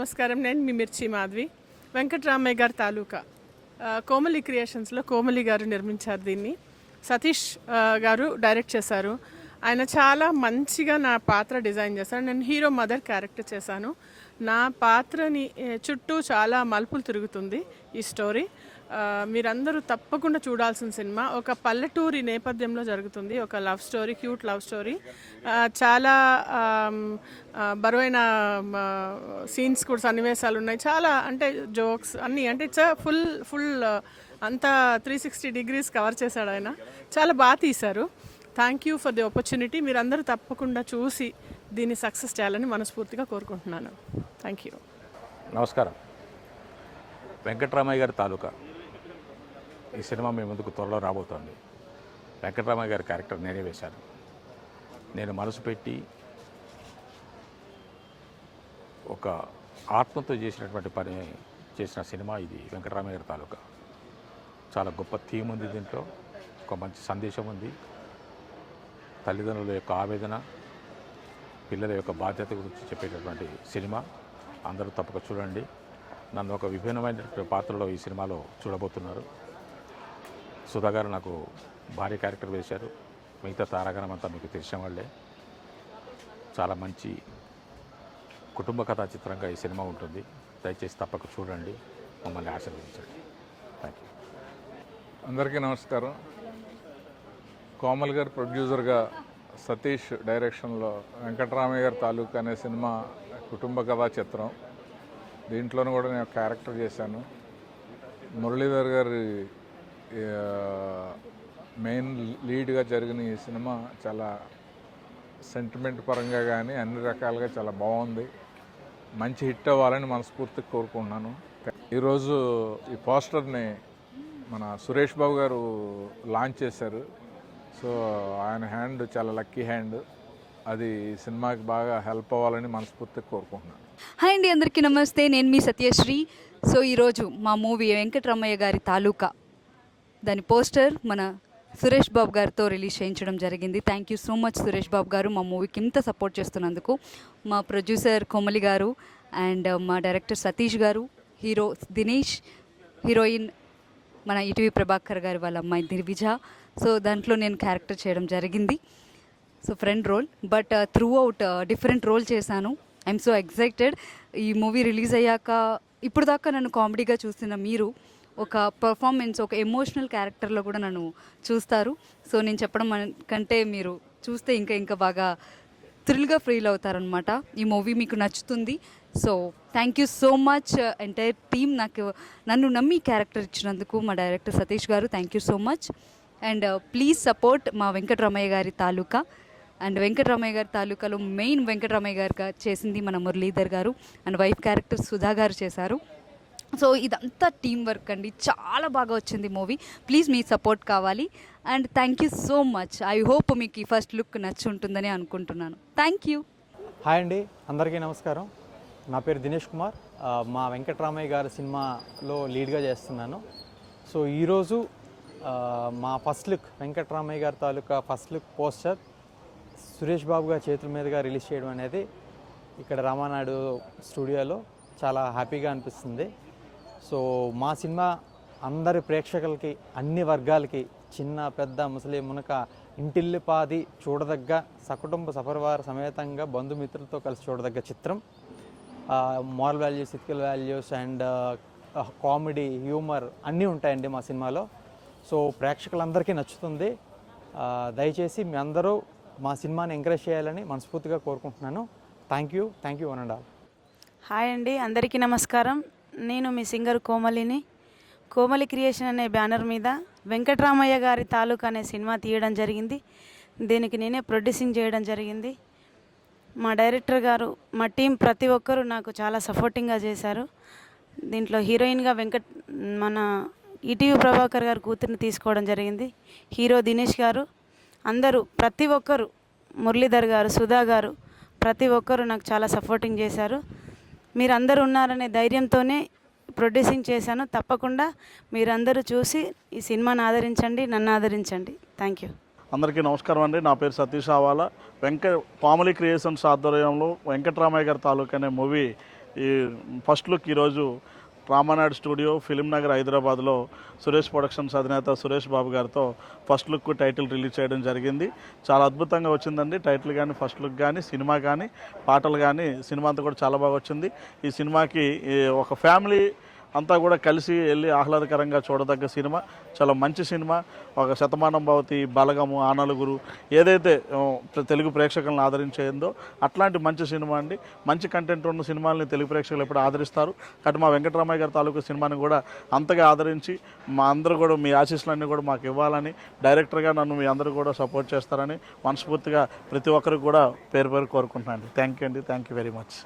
నమస్కారం. నేను మీ మిర్చి మాధవి. వెంకట్రామయ్య గారి తాలూకా కోమలి క్రియేషన్స్లో కోమలి గారు నిర్మించారు దీన్ని. సతీష్ గారు డైరెక్ట్ చేశారు. ఆయన చాలా మంచిగా నా పాత్ర డిజైన్ చేశారు. నేను హీరో మదర్ క్యారెక్టర్ చేశాను. నా పాత్రని చుట్టూ చాలా మలుపులు తిరుగుతుంది ఈ స్టోరీ. మీరందరూ తప్పకుండా చూడాల్సిన సినిమా. ఒక పల్లెటూరి నేపథ్యంలో జరుగుతుంది. ఒక love story, cute love story. చాలా బరువైన సీన్స్ కూడా, సన్నివేశాలు ఉన్నాయి. చాలా అంటే జోక్స్ అన్నీ, అంటే ఇట్స్ ఫుల్ అంతా 360 degrees కవర్ చేశాడు ఆయన. చాలా బాగా తీశారు. Thank you for the opportunity. మీరందరూ తప్పకుండా చూసి దీన్ని సక్సెస్ చేయాలని మనస్ఫూర్తిగా కోరుకుంటున్నాను. Thank you. నమస్కారం. వెంకట్రామయ్య గారి తాలూకా ఈ సినిమా మీ ముందుకు త్వరలో రాబోతోంది. వెంకట్రామయ్య గారి క్యారెక్టర్ నేనే వేశాను. నేను మనసు పెట్టి ఒక ఆత్మతో చేసినటువంటి పని చేసిన సినిమా ఇది వెంకట్రామయ్య గారి తాలూకా. చాలా గొప్ప థీమ్ ఉంది దీంట్లో. ఒక మంచి సందేశం ఉంది. తల్లిదండ్రుల యొక్క ఆవేదన, పిల్లల యొక్క బాధ్యత గురించి చెప్పేటటువంటి సినిమా. అందరూ తప్పక చూడండి. నన్ను ఒక విభిన్నమైనటువంటి పాత్రలో ఈ సినిమాలో చూడబోతున్నారు. సుధా గారు నాకు భారీ క్యారెక్టర్ వేశారు. మిగతా తారాగణం అంతా మీకు తెలిసిన వాళ్ళే. చాలా మంచి కుటుంబ కథా చిత్రంగా ఈ సినిమా ఉంటుంది. దయచేసి తప్పక చూడండి, మమ్మల్ని ఆశీర్వదించండి. Thank you. అందరికీ నమస్కారం. కోమల్ గారు ప్రొడ్యూసర్గా, సతీష్ డైరెక్షన్లో వెంకట్రామయ్య గారి తాలూకా అనే సినిమా కుటుంబ కథా చిత్రం. దీంట్లోనూ కూడా నేను క్యారెక్టర్ చేశాను. మురళీధర్ గారి మెయిన్ లీడ్గా జరిగిన ఈ సినిమా చాలా సెంటిమెంట్ పరంగా కానీ అన్ని రకాలుగా చాలా బాగుంది. మంచి హిట్ అవ్వాలని మనస్ఫూర్తిగా కోరుకుంటున్నాను. ఈరోజు ఈ పోస్టర్ని మన సురేష్ బాబు గారు లాంచ్ చేశారు. సో ఆయన హ్యాండ్ చాలా లక్కీ హ్యాండ్. అది సినిమాకి బాగా హెల్ప్ అవ్వాలని మనస్ఫూర్తిగా కోరుకుంటున్నాను. హాయ్ అండి, అందరికీ నమస్తే. నేను మీ సత్యశ్రీ. సో ఈరోజు మా మూవీ వెంకట్రామయ్య గారి తాలూకా దాని పోస్టర్ మన సురేష్ బాబు గారితో రిలీజ్ చేయించడం జరిగింది. Thank you so much Suresh Babu garu, మా మూవీకి ఇంత సపోర్ట్ చేస్తున్నందుకు. మా ప్రొడ్యూసర్ కోమలి గారు అండ్ మా డైరెక్టర్ సతీష్ గారు, హీరో దినేష్, హీరోయిన్ మన ఈటీవీ ప్రభాకర్ గారు వాళ్ళ అమ్మాయి దిర్విజ. సో దాంట్లో నేను క్యారెక్టర్ చేయడం జరిగింది. So friend role, but throughout different role చేశాను. I'm so excited. ఈ మూవీ రిలీజ్ అయ్యాక ఇప్పుడు దాకా నన్ను కామెడీగా చూసిన మీరు ఒక పర్ఫార్మెన్స్, ఒక ఎమోషనల్ క్యారెక్టర్లో కూడా నన్ను చూస్తారు. సో నేను చెప్పడం కంటే మీరు చూస్తే ఇంకా బాగా థ్రిల్గా ఫీల్ అవుతారనమాట. ఈ మూవీ మీకు నచ్చుతుంది. So thank you so much entire team, నన్ను నమ్మి క్యారెక్టర్ ఇచ్చినందుకు. మా డైరెక్టర్ సతీష్ గారు, thank you so much. And please support మా వెంకట్రామయ్య గారి తాలూకా. అండ్ వెంకట్రామయ్య గారి తాలూకాలో మెయిన్ వెంకట్రామయ్య గారు చేసింది మన మురళీధర్ గారు, అండ్ వైఫ్ క్యారెక్టర్ సుధా గారు చేశారు. సో ఇదంతా టీం వర్క్ అండి. చాలా బాగా వచ్చింది మూవీ. ప్లీజ్ మీ సపోర్ట్ కావాలి. And thank you so much. I hope మీకు ఈ ఫస్ట్ లుక్ నచ్చి ఉంటుందని అనుకుంటున్నాను. Thank you. హాయ్ అండి, అందరికీ నమస్కారం. నా పేరు దినేష్ కుమార్. మా వెంకట్రామయ్య గారి సినిమాలో లీడ్గా చేస్తున్నాను. సో ఈరోజు మా ఫస్ట్ లుక్, వెంకట్రామయ్య గారి తాలూకా first look poster Suresh Babu గారి చేతుల మీదుగా రిలీజ్ చేయడం అనేది ఇక్కడ రామానాయుడు స్టూడియోలో చాలా హ్యాపీగా అనిపిస్తుంది. సో మా సినిమా అందరి ప్రేక్షకులకి, అన్ని వర్గాలకి, చిన్న పెద్ద ముసలి మునక ఇంటిల్లిపాది చూడదగ్గ, సకుటుంబ సపరివార సమేతంగా బంధుమిత్రులతో కలిసి చూడదగ్గ చిత్రం. Moral values, ethical values and comedy, humour అన్నీ ఉంటాయండి మా సినిమాలో. సో ప్రేక్షకులందరికీ నచ్చుతుంది. దయచేసి మీ అందరూ మా సినిమాని ఎంకరేజ్ చేయాలని మనస్ఫూర్తిగా కోరుకుంటున్నాను. Thank you one and all. Hi అండి, అందరికీ నమస్కారం. నేను మీ సింగర్ కోమలిని. కోమలి క్రియేషన్ అనే బ్యానర్ మీద వెంకట్రామయ్య గారి తాలూకా అనే సినిమా తీయడం జరిగింది. దీనికి నేనే ప్రొడ్యూసింగ్ చేయడం జరిగింది. మా డైరెక్టర్ గారు, మా టీం ప్రతి ఒక్కరూ నాకు చాలా సపోర్టింగ్గా చేశారు. దీంట్లో హీరోయిన్గా మన ఈటీవీ ప్రభాకర్ గారు కూతురిని తీసుకోవడం జరిగింది. హీరో దినేష్ గారు, అందరూ ప్రతి ఒక్కరు, మురళీధర్ గారు, సుధా గారు, ప్రతి ఒక్కరు నాకు చాలా సపోర్టింగ్ చేశారు. మీరందరూ ఉన్నారనే ధైర్యంతోనే ప్రొడ్యూసింగ్ చేశాను. తప్పకుండా మీరందరూ చూసి ఈ సినిమాని ఆదరించండి, నన్ను ఆదరించండి. Thank you. అందరికీ నమస్కారం అండి. నా పేరు సతీష్ ఆవాల. కోమలి క్రియేషన్స్ ఆధ్వర్యంలో వెంకట్రామయ్య గారి తాలూకా అనే మూవీ ఈ ఫస్ట్ లుక్ ఈరోజు రామానాయుడు స్టూడియో ఫిలిం నగర్ హైదరాబాద్లో సురేష్ ప్రొడక్షన్స్ అధినేత సురేష్ బాబు గారితో ఫస్ట్ లుక్ టైటిల్ రిలీజ్ చేయడం జరిగింది. చాలా అద్భుతంగా వచ్చిందండి. టైటిల్ కానీ ఫస్ట్ లుక్ కానీ సినిమా కానీ పాటలు కానీ సినిమా అంతా కూడా చాలా బాగా వచ్చింది. ఈ సినిమాకి ఒక ఫ్యామిలీ అంతా కూడా కలిసి వెళ్ళి ఆహ్లాదకరంగా చూడదగ్గ సినిమా. చాలా మంచి సినిమా. ఒక శతమానం భవతి, బలగము, ఆనలుగురు ఏదైతే తెలుగు ప్రేక్షకులను ఆదరించేందో అట్లాంటి మంచి సినిమా అండి. మంచి కంటెంట్ ఉన్న సినిమాలని తెలుగు ప్రేక్షకులు ఎప్పుడు ఆదరిస్తారు. కాబట్టి మా వెంకటరామయ్య గారి తాలూకు సినిమాని కూడా అంతగా ఆదరించి మా అందరూ కూడా మీ ఆశీస్సులన్నీ కూడా మాకు ఇవ్వాలని, డైరెక్టర్గా నన్ను మీ అందరూ కూడా సపోర్ట్ చేస్తారని మనస్ఫూర్తిగా ప్రతి ఒక్కరికి కూడా పేరు పేరు కోరుకుంటున్నాను. థ్యాంక్ యూ అండి. Thank you very much.